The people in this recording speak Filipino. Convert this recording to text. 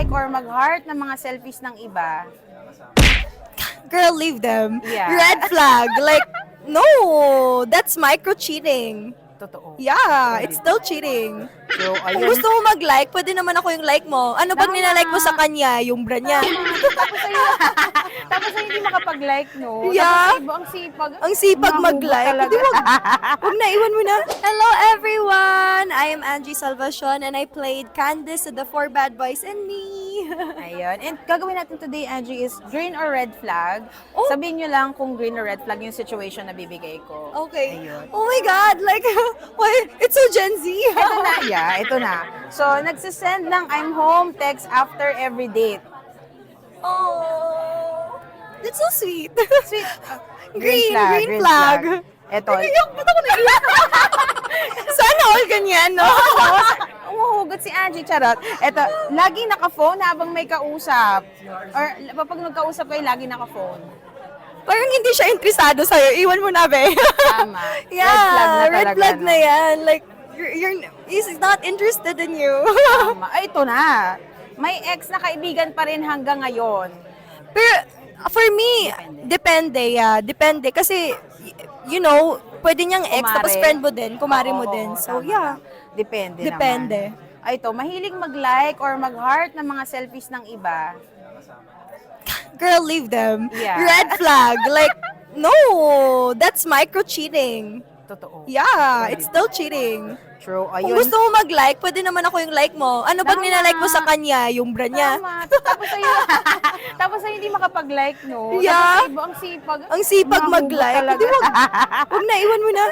mag-like or mag-heart ng mga selfies ng iba. Girl, leave them. Yeah. Red flag. Like, no, that's micro-cheating. Totoo. Yeah, it's still cheating. So, Kung ayun. gusto mo mag-like, pwede naman ako yung like mo. Ano bang Tama. ninalike mo sa kanya? Yung bra niya. Tapos ay hindi makapag-like, no? Yeah. Tapos ang sipag. Ang sipag Mahugot mag-like. talaga. Di wag na, iwan mo na. Hello everyone! I am Angie Salvacion and I played Candice to the Four Bad Boys and Me. Ayun. And gagawin natin today, Angie, is green or red flag. Oh. Sabihin nyo lang kung green or red flag yung situation na bibigay ko. Okay. Ayun. Oh my God! Like, why? It's so Gen Z. Ito na, yeah, ito na. So, nagsisend ng I'm home text after every date. Oh, that's so sweet. Sweet. Green flag. Ito. Ba't ako naiyak? Sana all ganyan, no? Umuhugot si Angie, charot. Ito, lagi naka-phone habang may kausap. Or pag nagkausap kayo, lagi naka-phone. Parang hindi siya interesado sa'yo. Iwan mo na, be. Tama. Yeah, talaga, red flag no? na yan. Like, he's not interested in you. Tama. Ay, ito na. May ex na kaibigan pa rin hanggang ngayon. Pero, for me, depende, yeah. Depende. Kasi, you know, pwede niyang ex, Kumare. tapos friend mo din, kumare mo Oo, din. So, tama. yeah. Depende Depende. naman. Ay, ito, mahilig mag-like or mag-heart ng mga selfies ng iba. Girl, leave them. Yeah. Red flag. Like, no, that's micro-cheating. Totoo. Yeah, it's still cheating. True. Kung Ayun. gusto mo mag-like, pwede naman ako yung like mo. Ano bang Tama. ninalike mo sa kanya? Yung bra niya. Tama. Tapos ay, tapos ay hindi makapag-like, no? Yeah. Tapos ay, ang sipag. Ang sipag Mahugot mag-like. talaga. Di wag na, iwan mo na.